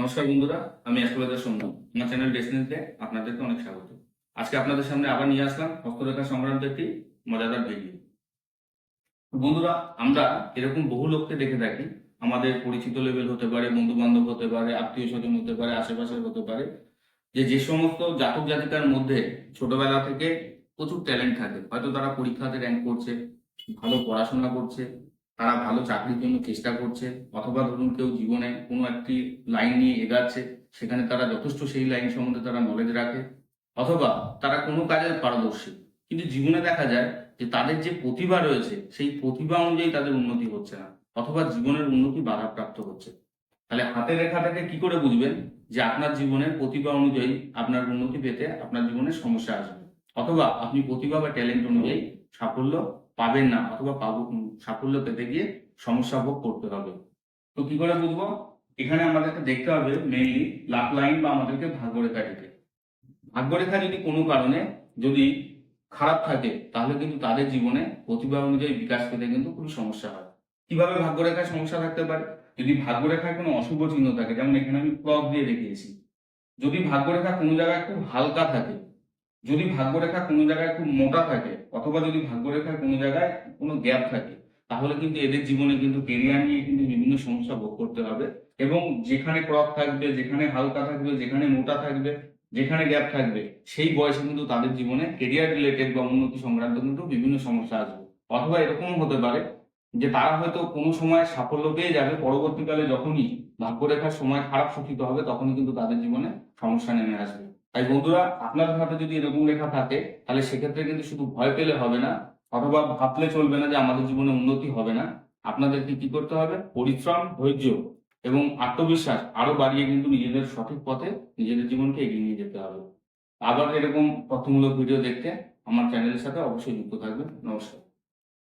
নমস্কার বন্ধুরা, আমি অ্যাস্ট্রোলজার সৌম্য। আমার চ্যানেল ডেসটিনিতে আপনাদেরকে অনেক স্বাগত। আজকে আপনাদের সামনে আবার নিয়ে আসলাম হস্তরেখা সংক্রান্ত একটি মজাদার ভিডিও। বন্ধুরা, আমরা এরকম বহু লোককে দেখে থাকি, আমাদের পরিচিত লেভেল হতে পারে, বন্ধু বান্ধব হতে পারে, আত্মীয় স্বজন হতে পারে, আশেপাশের হতে পারে, যে সমস্ত জাতক জাতিকার মধ্যে ছোটবেলা থেকে প্রচুর ট্যালেন্ট থাকে। হয়তো তারা পরীক্ষাতে র্যাঙ্ক করছে, ভালো পড়াশোনা করছে, তারা ভালো চাকরির জন্য চেষ্টা করছে, অথবা ধরুন কেউ জীবনে কোনো একটি লাইন নিয়ে এগাচ্ছে, সেখানে তারা যথেষ্ট সেই লাইন সম্বন্ধে তারা নলেজ রাখে, অথবা তারা কোনো কাজে পারদর্শী, কিন্তু জীবনে দেখা যায় যে তাদের যে প্রতিভা রয়েছে সেই প্রতিভা অনুযায়ী তাদের উন্নতি হচ্ছে না, অথবা জীবনের উন্নতি বাধাপ্রাপ্ত হচ্ছে। তাহলে হাতের রেখাটাকে কি করে বুঝবেন যে আপনার জীবনের প্রতিভা অনুযায়ী আপনার উন্নতি পেতে আপনার জীবনে সমস্যা আসবে, অথবা আপনি প্রতিভা বা ট্যালেন্ট অনুযায়ী সাফল্য পাবেন না, অথবা সাফল্য পেতে গিয়ে সমস্যা ভোগ করতে হবে? তো কি করে বুঝবো? এখানে আমাদেরকে দেখতে হবে মেইনলি লাভ লাইন বা আমাদেরকে ভাগ্যরেখাটিকে। ভাগ্যরেখা যদি কোনো কারণে যদি খারাপ থাকে তাহলে কিন্তু তাদের জীবনে প্রতিভা অনুযায়ী বিকাশ পেতে কিন্তু খুবই সমস্যা হয়। কিভাবে ভাগ্যরেখায় সমস্যা থাকতে পারে? যদি ভাগ্যরেখায় কোনো অশুভ চিহ্ন থাকে, যেমন এখানে আমি ক্রস দিয়ে দেখিয়েছি। যদি ভাগ্যরেখা কোনো জায়গায় খুব হালকা থাকে, যদি ভাগ্যরেখা কোনো জায়গায় খুব মোটা থাকে, অথবা যদি ভাগ্যরেখায় কোনো জায়গায় কোনো গ্যাপ থাকে, তাহলে কিন্তু এদের জীবনে কিন্তু কেরিয়ার নিয়ে কিন্তু বিভিন্ন সমস্যা ভোগ করতে হবে। এবং যেখানে ক্রস থাকবে, যেখানে হালকা থাকবে, যেখানে মোটা থাকবে, যেখানে গ্যাপ থাকবে, সেই বয়সে কিন্তু তাদের জীবনে কেরিয়ার রিলেটেড বা উন্নতি সংক্রান্ত কিন্তু বিভিন্ন সমস্যা আসবে। অথবা এরকমও হতে পারে যে তারা হয়তো কোনো সময় সাফল্য পেয়ে যাবে, পরবর্তীকালে যখনই ভাগ্যরেখার সময় খারাপ সূচিত হবে তখনই কিন্তু তাদের জীবনে সমস্যা নেমে আসবে। তাই বন্ধুরা, আপনার হাতে যদি এরকম লেখা থাকে তাহলে সেক্ষেত্রে কিন্তু শুধু ভয় পেলে হবে না, অথবা ভাবলে চলবে না যে আমাদের জীবনে উন্নতি হবে না। আপনাদেরকে কি করতে হবে? পরিশ্রম, ধৈর্য এবং আত্মবিশ্বাস আরো বাড়িয়ে কিন্তু নিজেদের সঠিক পথে নিজেদের জীবনকে এগিয়ে নিয়ে যেতে হবে। আবার এরকম তথ্যমূলক ভিডিও দেখতে আমার চ্যানেলের সাথে অবশ্যই যুক্ত থাকবেন। নমস্কার।